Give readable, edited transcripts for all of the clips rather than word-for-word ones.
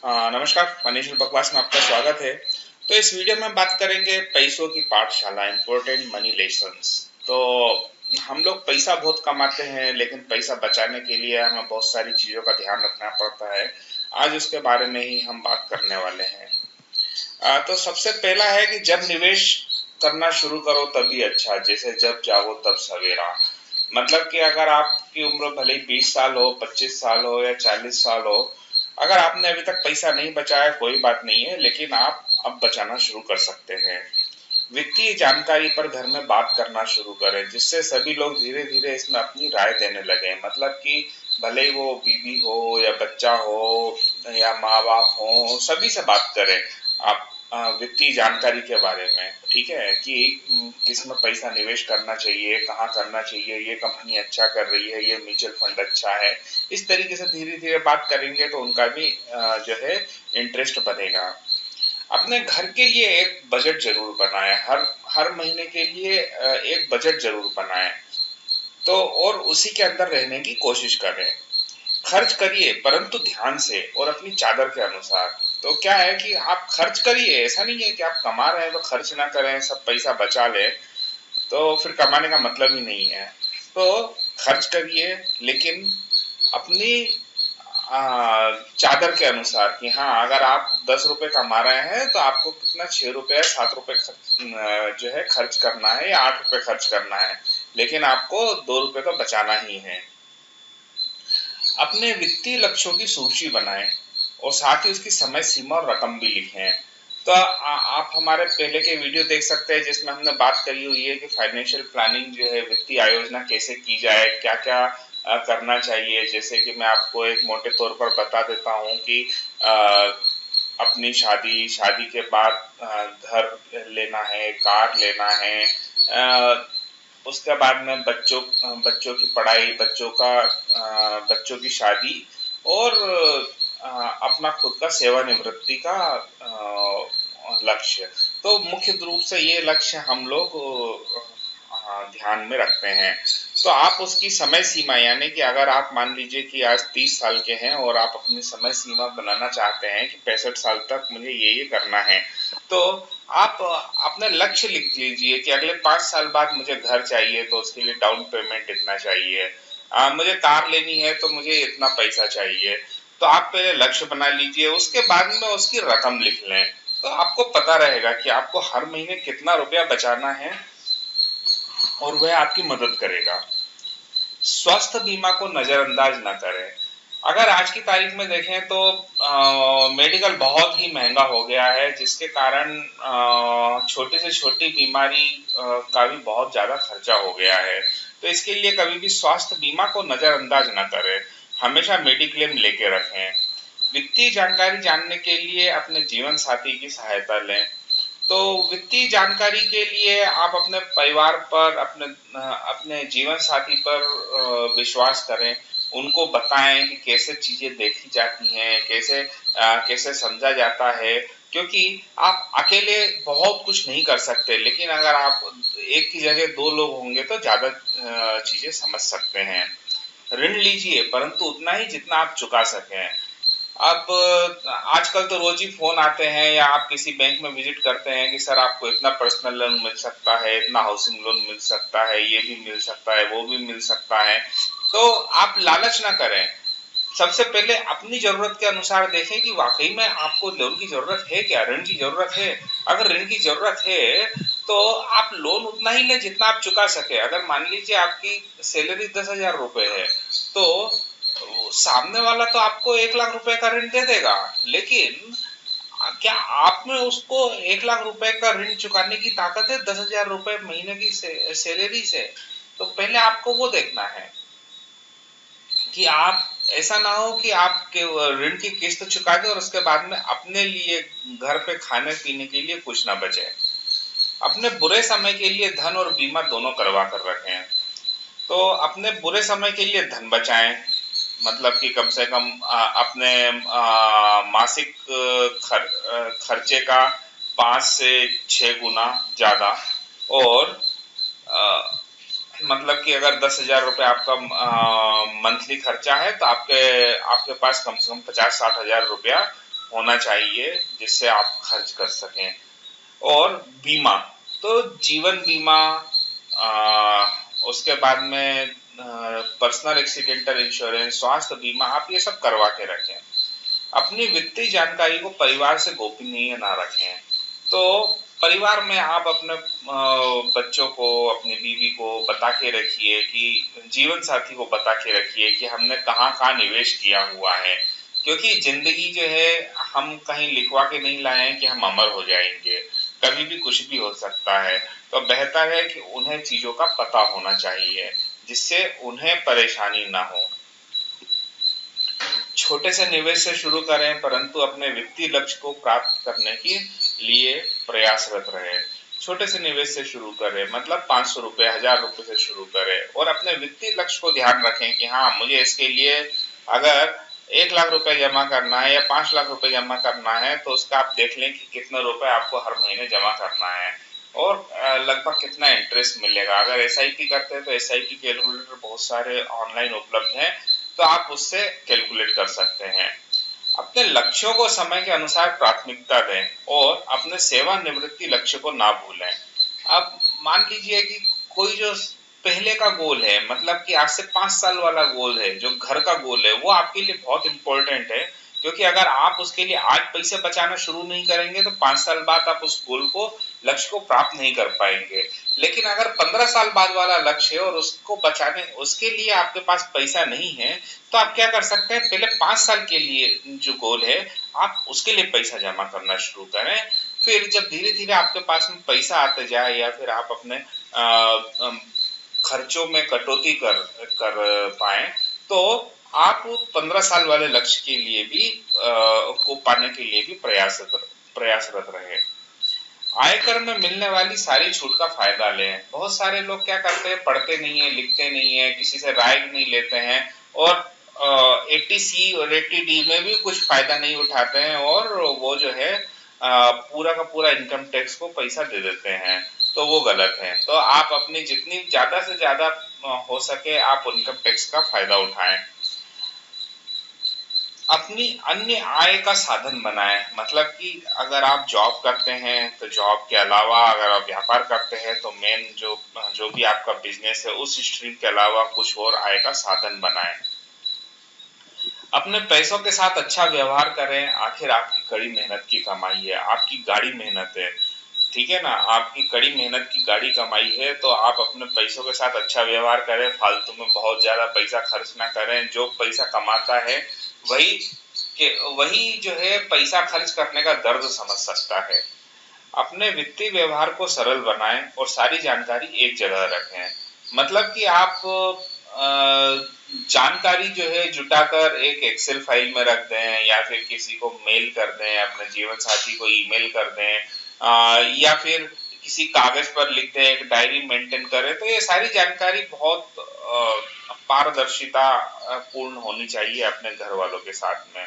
हाँ, नमस्कार। फाइनेंशियल बकवास में आपका स्वागत है। तो इस वीडियो में हम बात करेंगे पैसों की पाठशाला, इम्पोर्टेंट मनी लेसन्स। तो हम लोग पैसा बहुत कमाते हैं, लेकिन पैसा बचाने के लिए हमें बहुत सारी चीज़ों का ध्यान रखना पड़ता है। आज उसके बारे में ही हम बात करने वाले हैं। तो सबसे पहला है कि जब निवेश करना शुरू करो तभी अच्छा, जैसे जब जागो तब सवेरा। मतलब कि अगर आपकी उम्र भले ही 20 साल हो, 25 साल हो या 40 साल हो, अगर आपने अभी तक पैसा नहीं बचाया कोई बात नहीं है, लेकिन आप अब बचाना शुरू कर सकते हैं। वित्तीय जानकारी पर घर में बात करना शुरू करें, जिससे सभी लोग धीरे धीरे इसमें अपनी राय देने लगे। मतलब कि भले ही वो बीवी हो या बच्चा हो या माँ बाप हो, सभी से बात करें आप वित्तीय जानकारी के बारे में। ठीक है कि किस में पैसा निवेश करना चाहिए, कहाँ करना चाहिए, ये कंपनी अच्छा कर रही है, ये म्यूचुअल फंड अच्छा है। इस तरीके से धीरे धीरे बात करेंगे तो उनका भी जो है इंटरेस्ट बनेगा। अपने घर के लिए एक बजट जरूर बनाएं, हर हर महीने के लिए एक बजट जरूर बनाएं। तो और उसी के अंदर रहने की कोशिश करें। खर्च करिए परंतु ध्यान से और अपनी चादर के अनुसार। तो क्या है कि आप खर्च करिए, ऐसा नहीं है कि आप कमा रहे हैं तो खर्च ना करें, सब पैसा बचा लें, तो फिर कमाने का मतलब ही नहीं है। तो खर्च करिए, लेकिन अपनी चादर के अनुसार कि हाँ, अगर आप 10 रुपए कमा रहे हैं तो आपको कितना 6 रुपए 7 रुपए जो है खर्च करना है, या 8 रुपए खर्च करना है, लेकिन आपको 2 रुपए तो बचाना ही है। अपने वित्तीय लक्ष्यों की सूची बनाएं और साथ ही उसकी समय सीमा और रकम भी लिखें। तो आप हमारे पहले के वीडियो देख सकते हैं, जिसमें हमने बात करी हुई है कि फाइनेंशियल प्लानिंग जो है, वित्तीय आयोजना कैसे की जाए, क्या क्या करना चाहिए। जैसे कि मैं आपको एक मोटे तौर पर बता देता हूँ कि अपनी शादी शादी के बाद घर लेना है, कार लेना है, उसके बाद में बच्चों की पढ़ाई, बच्चों की शादी, और अपना खुद का सेवानिवृत्ति का लक्ष्य। तो मुख्य रूप से ये लक्ष्य हम लोग ध्यान में रखते हैं। तो आप उसकी समय सीमा, यानी कि अगर आप मान लीजिए कि आज 30 साल के हैं और आप अपनी समय सीमा बनाना चाहते हैं कि 65 साल तक मुझे ये करना है, तो आप अपने लक्ष्य लिख लीजिए कि अगले 5 साल बाद मुझे घर चाहिए तो उसके लिए डाउन पेमेंट इतना चाहिए, मुझे कार लेनी है तो मुझे इतना पैसा चाहिए। तो आप पहले लक्ष्य बना लीजिए, उसके बाद में उसकी रकम लिख लें। तो आपको पता रहेगा कि आपको हर महीने कितना रुपया बचाना है, और वह आपकी मदद करेगा। स्वास्थ्य बीमा को नजरअंदाज न करें। अगर आज की तारीख में देखें तो मेडिकल बहुत ही महंगा हो गया है, जिसके कारण छोटी से छोटी बीमारी का भी बहुत ज्यादा खर्चा हो गया है। तो इसके लिए कभी भी स्वास्थ्य बीमा को नजरअंदाज न करें, हमेशा मेडिक्लेम लेके रखें। वित्तीय जानकारी जानने के लिए अपने जीवन साथी की सहायता लें। तो वित्तीय जानकारी के लिए आप अपने परिवार पर, अपने जीवन साथी पर विश्वास करें। उनको बताएं कि कैसे चीजें देखी जाती हैं, कैसे समझा जाता है। क्योंकि आप अकेले बहुत कुछ नहीं कर सकते, लेकिन अगर आप एक की जगह दो लोग होंगे तो ज्यादा चीजें समझ सकते हैं। ऋण लीजिए परंतु उतना ही जितना आप चुका सकें। आप आजकल तो रोज ही फोन आते हैं, या आप किसी बैंक में विजिट करते हैं कि सर आपको इतना पर्सनल लोन मिल सकता है, इतना हाउसिंग लोन मिल सकता है, ये भी मिल सकता है, वो भी मिल सकता है। तो आप लालच ना करें। सबसे पहले अपनी जरूरत के अनुसार देखें कि वाकई में आपको लोन की जरूरत है क्या, ऋण की जरूरत है। अगर ऋण की जरूरत है तो आप लोन उतना ही लें जितना आप चुका सके। अगर मान लीजिए आपकी सैलरी 10,000 रुपए है, तो सामने वाला तो आपको 1 लाख रुपए का ऋण दे देगा, लेकिन क्या आप में उसको 1 लाख रुपए का ऋण चुकाने की ताकत है 10,000 रुपए महीने की सैलरी से? तो पहले आपको वो देखना है कि आप, ऐसा ना हो कि आप ऋण की किस्त चुका दें और उसके बाद में अपने लिए घर पे खाने पीने के लिए कुछ ना बचे। अपने बुरे समय के लिए धन और बीमा दोनों करवा कर रखें। तो अपने बुरे समय के लिए धन बचाएं, मतलब कि कम से कम अपने मासिक खर्चे का 5 से 6 गुना ज्यादा। और मतलब कि अगर 10,000 रुपये आपका मंथली खर्चा है, तो आपके आपके पास कम से कम 50-60 हजार रुपया होना चाहिए जिससे आप खर्च कर सकें। और बीमा, तो जीवन बीमा, उसके बाद में पर्सनल एक्सीडेंटल इंश्योरेंस, स्वास्थ्य बीमा, आप ये सब करवा के रखें। अपनी वित्तीय जानकारी को परिवार से गोपनीय ना रखें। तो परिवार में आप अपने बच्चों को, अपनी बीवी को बता के रखिए कि जीवन साथी को बता के रखिए कि हमने कहाँ कहाँ निवेश किया हुआ है, क्योंकि जिंदगी जो है हम कहीं लिखवा के नहीं लाए हैं कि हम अमर हो जाएंगे, कभी भी कुछ भी हो सकता है। तो बेहतर है कि उन्हें चीजों का पता होना चाहिए जिससे उन्हें परेशानी ना हो। छोटे से निवेश से शुरू करें, परंतु अपने वित्तीय लक्ष्य को प्राप्त करने के लिए प्रयासरत रहे। छोटे से निवेश से शुरू करें, मतलब 500 रुपए, 1000 रुपए से शुरू करें और अपने वित्तीय लक्ष्य को ध्यान रखें कि हाँ, मुझे इसके लिए अगर 1 लाख रुपए जमा करना है या 5 लाख रुपए जमा करना है, तो उसका आप देख लें कि कितने रुपए आपको हर महीने जमा करना है और लगभग कितना इंटरेस्ट मिलेगा। अगर एसआईपी करते हैं तो एसआईपी कैलकुलेटर बहुत सारे ऑनलाइन उपलब्ध हैं, तो आप उससे कैलकुलेट कर सकते हैं। अपने लक्ष्यों को समय के अनुसार प्राथमिकता दें और अपने सेवानिवृत्ति लक्ष्य को ना भूलें। अब मान लीजिए कि कोई जो पहले का गोल है, मतलब कि आज से 5 साल वाला गोल है, जो घर का गोल है, वो आपके लिए बहुत इंपॉर्टेंट है, क्योंकि अगर आप उसके लिए आज पैसे बचाना शुरू नहीं करेंगे तो 5 साल बाद आप उस गोल को, लक्ष्य को प्राप्त नहीं कर पाएंगे। लेकिन अगर 15 साल बाद वाला लक्ष्य है और उसको बचाने, उसके लिए आपके पास पैसा नहीं है, तो आप क्या कर सकते हैं, पहले 5 साल के लिए जो गोल है, आप उसके लिए पैसा जमा करना शुरू करें। फिर जब धीरे धीरे आपके पास में पैसा आते जाए या फिर आप अपने खर्चों में कटौती कर कर पाए, तो आप 15 साल वाले लक्ष्य के लिए भी को पाने के लिए भी प्रयासरत रहे। आयकर में मिलने वाली सारी छूट का फायदा लें। बहुत सारे लोग क्या करते हैं, पढ़ते नहीं है, लिखते नहीं है, किसी से राय नहीं लेते हैं और 80C और 80D में भी कुछ फायदा नहीं उठाते हैं और वो जो है पूरा का पूरा इनकम टैक्स को पैसा दे देते हैं। तो वो गलत है। तो आप अपनी जितनी ज्यादा से ज्यादा हो सके आप इनकम टैक्स का फायदा उठाएं। अपनी अन्य आय का साधन बनाएं, मतलब कि अगर आप जॉब करते हैं तो जॉब के अलावा, अगर आप व्यापार करते हैं तो मेन जो जो भी आपका बिजनेस है उस स्ट्रीम के अलावा कुछ और आय का साधन बनाएं। अपने पैसों के साथ अच्छा व्यवहार करें, आखिर आपकी कड़ी मेहनत की कमाई है, आपकी गाड़ी मेहनत है, ठीक है ना, आपकी कड़ी मेहनत की गाड़ी कमाई है, तो आप अपने पैसों के साथ अच्छा व्यवहार करें, फालतू में बहुत ज्यादा पैसा खर्च ना करें। जो पैसा कमाता है वही वही जो है पैसा खर्च करने का दर्द समझ सकता है। अपने वित्तीय व्यवहार को सरल बनाएं और सारी जानकारी एक जगह रखें, मतलब कि आप जानकारी जो है जुटाकर एक एक्सेल फाइल में रख दें या फिर किसी को मेल कर दें, अपने जीवन साथी को ईमेल कर दें, या फिर किसी कागज पर लिख दें, एक डायरी मेंटेन करें। तो ये सारी जानकारी बहुत पारदर्शिता पूर्ण होनी चाहिए अपने घर वालों के साथ में।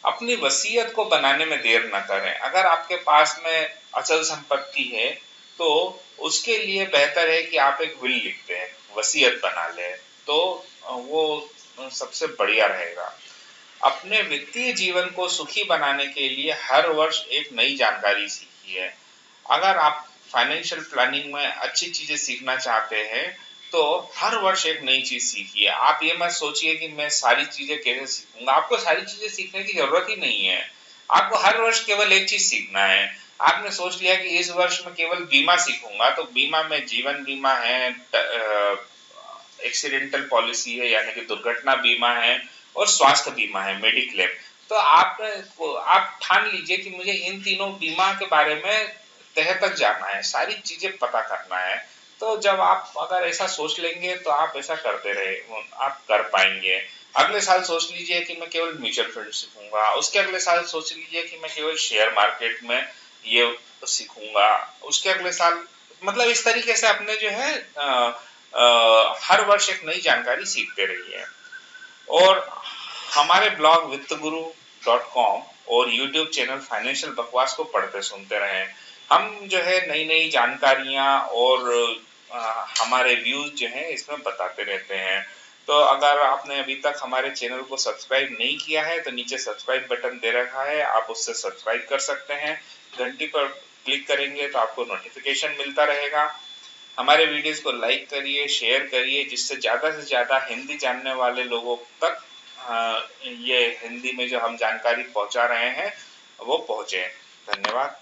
अपनी वसीयत को बनाने में देर न करें। अगर आपके पास में अचल संपत्ति है तो उसके लिए बेहतर है कि आप एक विल लिख दें, वसीयत बना लें, तो वो सबसे बढ़िया रहेगा। अपने वित्तीय जीवन को सुखी बनाने के लिए हर वर्ष एक नई जानकारी सीखिए। अगर आप फाइनेंशियल प्लानिंग में अच्छी चीजें सीखना चाहते हैं तो हर वर्ष एक नई चीज सीखिए। आप ये मत सोचिए कि मैं सारी चीजें कैसे सीखूंगा, आपको सारी चीजें सीखने की जरूरत ही नहीं है। आपको हर वर्ष केवल एक चीज सीखना है। आपने सोच लिया कि इस वर्ष में केवल बीमा सीखूंगा, तो बीमा में जीवन बीमा है, एक्सीडेंटल पॉलिसी है यानी कि दुर्घटना बीमा है, और स्वास्थ्य बीमा है, मेडिक्लेम। तो आप ठान लीजिए कि मुझे इन तीनों बीमा के बारे में तह तक जाना है, सारी चीजें पता करना है। तो जब आप अगर ऐसा सोच लेंगे तो आप ऐसा करते रहे, आप कर पाएंगे। अगले साल सोच लीजिए कि मैं केवल म्यूचुअल फंड सीखूंगा, उसके अगले साल सोच लीजिए कि मैं केवल शेयर मार्केट में ये सीखूंगा, उसके अगले साल, मतलब इस तरीके से अपने जो है हर वर्ष एक नई जानकारी सीखते रहिए। और हमारे ब्लॉग वित्तगुरु.com और यूट्यूब चैनल फाइनेंशियल बकवास को पढ़ते सुनते रहें। हम जो है नई नई जानकारियां और हमारे व्यूज जो हैं इसमें बताते रहते हैं। तो अगर आपने अभी तक हमारे चैनल को सब्सक्राइब नहीं किया है तो नीचे सब्सक्राइब बटन दे रखा है, आप उससे सब्सक्राइब कर सकते हैं। घंटी पर क्लिक करेंगे तो आपको नोटिफिकेशन मिलता रहेगा। हमारे वीडियोस को लाइक करिए, शेयर करिए, जिससे ज़्यादा से ज़्यादा हिंदी जानने वाले लोगों तक ये हिंदी में जो हम जानकारी पहुंचा रहे हैं वो पहुंचे। धन्यवाद।